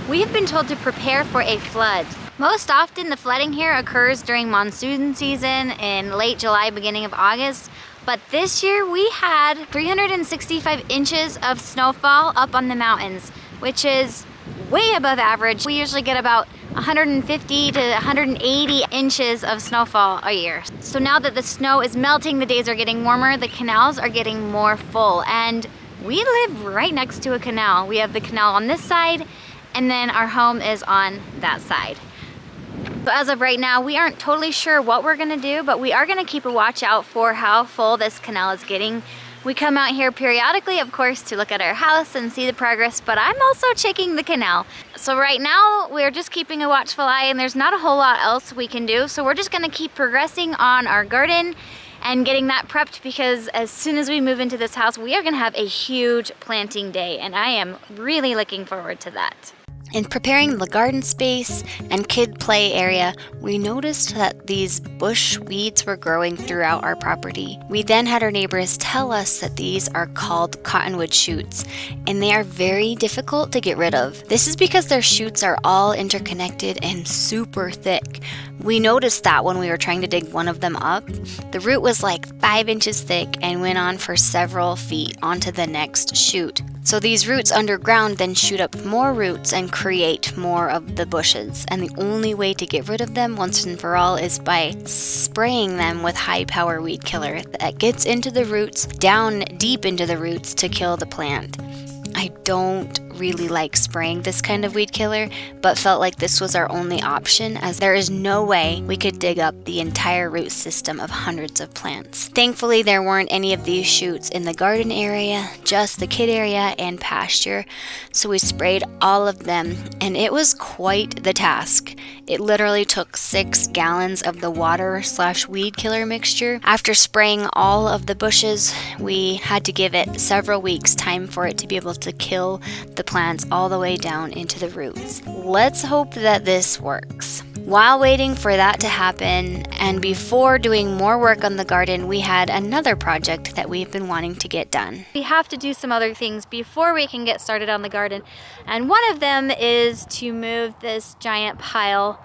We have been told to prepare for a flood. Most often the flooding here occurs during monsoon season in late July, beginning of August. But this year we had 365 inches of snowfall up on the mountains, which is way above average. We usually get about 150 to 180 inches of snowfall a year. So now that the snow is melting, the days are getting warmer, the canals are getting more full. And we live right next to a canal. We have the canal on this side, and then our home is on that side. So as of right now, we aren't totally sure what we're gonna do, but we are gonna keep a watch out for how full this canal is getting. We come out here periodically, of course, to look at our house and see the progress, but I'm also checking the canal. So right now, we're just keeping a watchful eye, and there's not a whole lot else we can do. So we're just gonna keep progressing on our garden and getting that prepped, because as soon as we move into this house, we are gonna have a huge planting day, and I am really looking forward to that. In preparing the garden space and kid play area, we noticed that these bush weeds were growing throughout our property. We then had our neighbors tell us that these are called cottonwood shoots, and they are very difficult to get rid of. This is because their shoots are all interconnected and super thick. We noticed that when we were trying to dig one of them up. The root was like 5 inches thick and went on for several feet onto the next shoot. So these roots underground then shoot up more roots and create more of the bushes. And the only way to get rid of them once and for all is by spraying them with high power weed killer that gets into the roots, down deep into the roots to kill the plant. I don't really like spraying this kind of weed killer, but felt like this was our only option, as there is no way we could dig up the entire root system of hundreds of plants. Thankfully, there weren't any of these shoots in the garden area, just the kid area and pasture, so we sprayed all of them, and it was quite the task. It literally took 6 gallons of the water/weed killer mixture. After spraying all of the bushes, we had to give it several weeks time for it to be able to kill the plants all the way down into the roots. Let's hope that this works. While waiting for that to happen, and before doing more work on the garden, we had another project that we've been wanting to get done. We have to do some other things before we can get started on the garden, and one of them is to move this giant pile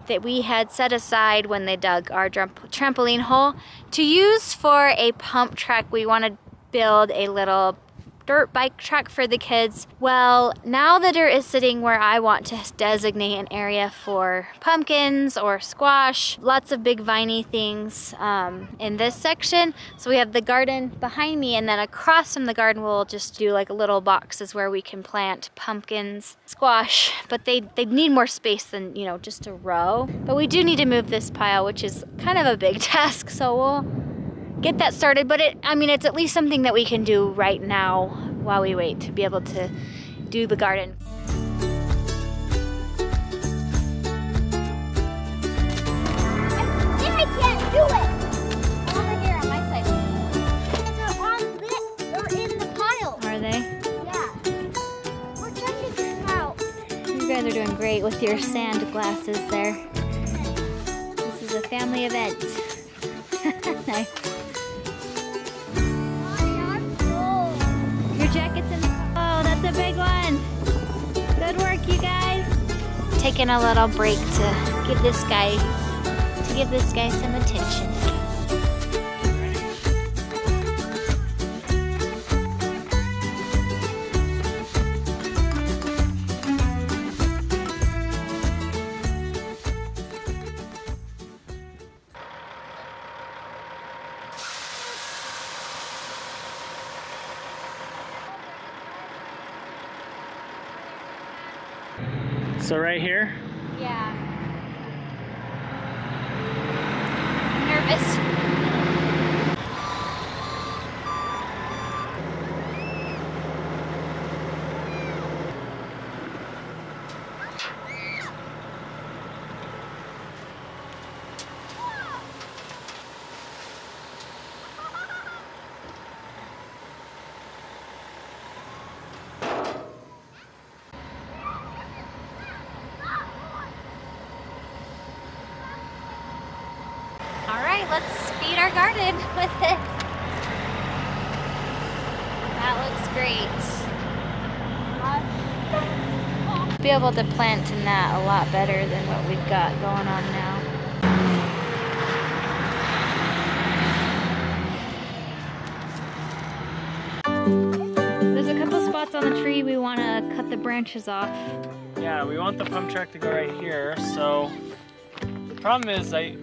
that we had set aside when they dug our trampoline hole to use for a pump track. We want to build a little dirt bike track for the kids. Well, now the dirt is sitting where I want to designate an area for pumpkins or squash, lots of big viney things in this section. So we have the garden behind me, and then across from the garden we'll just do like little boxes where we can plant pumpkins, squash, but they need more space than, you know, just a row. But we do need to move this pile, which is kind of a big task, so we'll get that started, but it's at least something that we can do right now while we wait to be able to do the garden. I can't do it! Over here on my side. They're on this. They're in the pile. Are they? Yeah. We're trying to figure out. You guys are doing great with your sand glasses there. This is a family event. Nice. Your jacket's in the... Oh, that's a big one. Good work, you guys. Taking a little break to give this guy some attention. So right here? Yeah. Nervous. Let's feed our garden with this. That looks great. be able to plant in that a lot better than what we've got going on now. There's a couple spots on the tree we want to cut the branches off. Yeah, we want the pump track to go right here. So the problem is I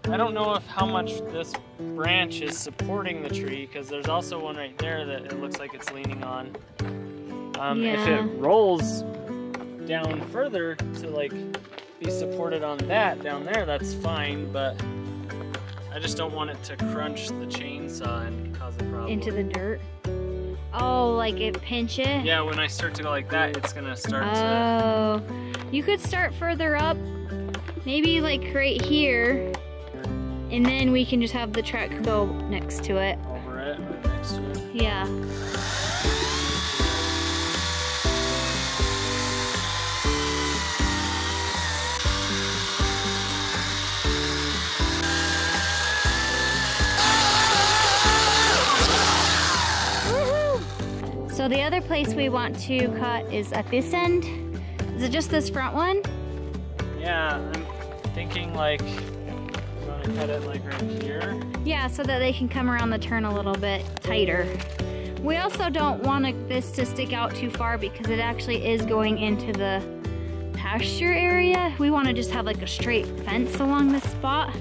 don't know how much this branch is supporting the tree, because there's also one right there that it looks like it's leaning on. If it rolls down further to like be supported on that down there, that's fine, but I just don't want it to crunch the chainsaw and cause a problem. Into the dirt? Oh, like it pinch it? Yeah, when I start to go like that, it's gonna start to... Oh, you could start further up, maybe like right here, and then we can just have the track go next to it. Over it, or next to it? Yeah. So the other place we want to cut is at this end. Is it just this front one? Yeah, I'm thinking like, you want to cut it like right here? Yeah, so that they can come around the turn a little bit tighter. We also don't want this to stick out too far because it actually is going into the pasture area. We want to just have like a straight fence along this spot.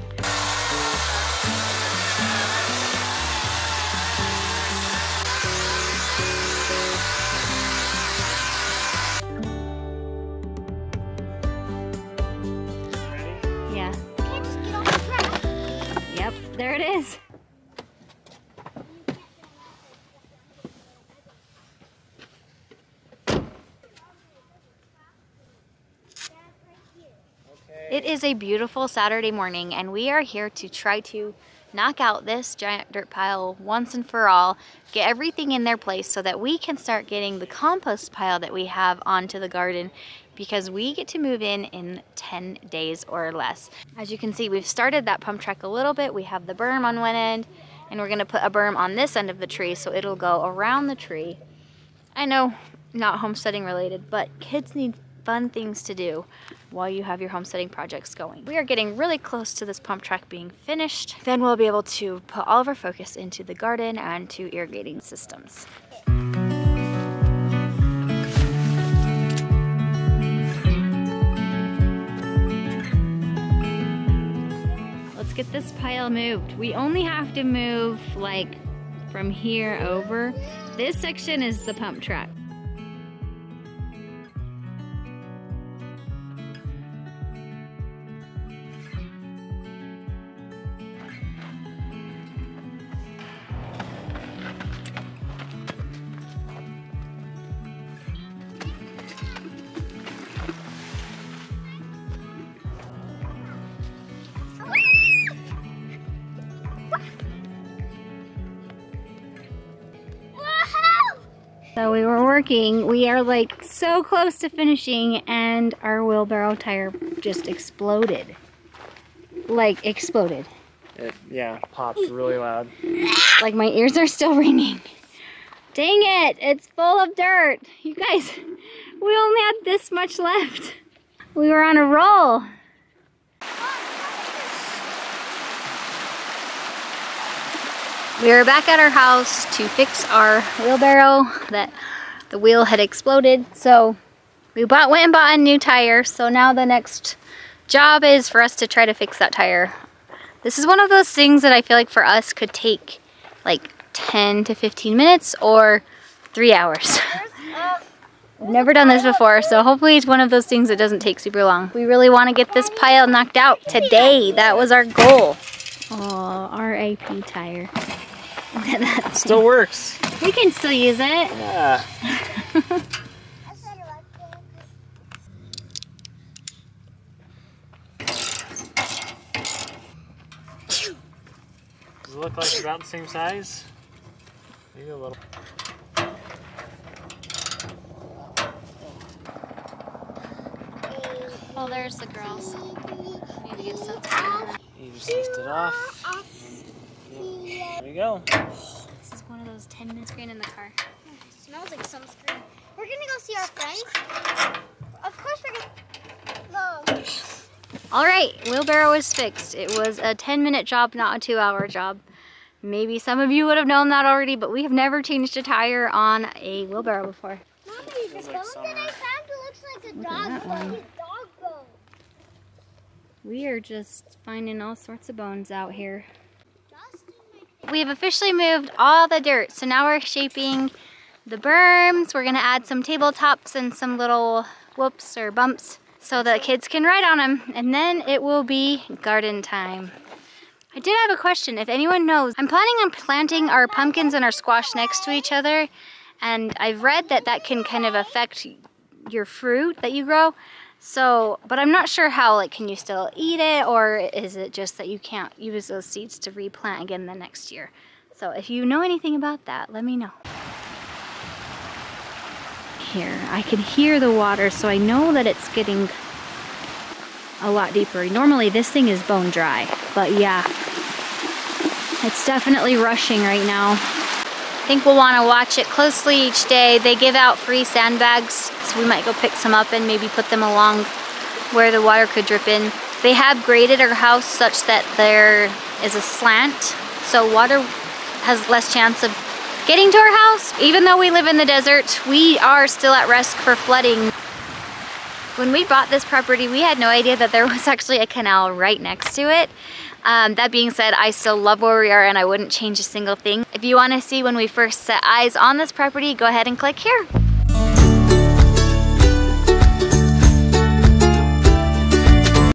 There it is. It is a beautiful Saturday morning, and we are here to try to knock out this giant dirt pile once and for all, get everything in their place so that we can start getting the compost pile that we have onto the garden, because we get to move in 10 days or less. As you can see, we've started that pump track a little bit. We have the berm on one end, and we're gonna put a berm on this end of the tree so it'll go around the tree. I know, not homesteading related, but kids need fun things to do while you have your homesteading projects going. We are getting really close to this pump track being finished. Then we'll be able to put all of our focus into the garden and to irrigating systems. Let's get this pile moved. We only have to move like from here over. This section is the pump track. So we were working, we are like so close to finishing, and our wheelbarrow tire just exploded. Like exploded. Yeah, popped really loud. Like my ears are still ringing. Dang it, it's full of dirt. You guys, we only had this much left. We were on a roll. We were back at our house to fix our wheelbarrow that the wheel had exploded. So we went and bought a new tire. So now the next job is for us to try to fix that tire. This is one of those things that I feel like for us could take like 10 to 15 minutes or 3 hours. I've never done this before, so hopefully it's one of those things that doesn't take super long. We really want to get this pile knocked out today. That was our goal. Oh, RIP tire. Look at that. Still works. We can still use it. Yeah. Does it look like about the same size? Maybe a little. Oh, there's the girls. We need to get some. You just lift it off. Yep. There you go. This is one of those 10-minute screen in the car. It smells like sunscreen. We're gonna go see our friends. All right, wheelbarrow is fixed. It was a 10-minute job, not a 2-hour job. Maybe some of you would have known that already, but we have never changed a tire on a wheelbarrow before. Mommy, the bone that I found looks like a dog bone. We are just finding all sorts of bones out here. We have officially moved all the dirt, so now we're shaping the berms. We're gonna add some tabletops and some little whoops or bumps so that kids can ride on them, and then it will be garden time. I did have a question, if anyone knows. I'm planning on planting our pumpkins and our squash next to each other, and I've read that that can kind of affect your fruit that you grow. So, but I'm not sure how, like, can you still eat it, or is it just that you can't use those seeds to replant again the next year? So if you know anything about that, let me know. Here, I can hear the water, so I know that it's getting a lot deeper. Normally this thing is bone dry, but yeah, it's definitely rushing right now. I think we'll want to watch it closely each day. They give out free sandbags, so we might go pick some up and maybe put them along where the water could drip in. They have graded our house such that there is a slant, so water has less chance of getting to our house. Even though we live in the desert, we are still at risk for flooding. When we bought this property, we had no idea that there was actually a canal right next to it. That being said, I still love where we are and I wouldn't change a single thing. If you want to see when we first set eyes on this property, go ahead and click here.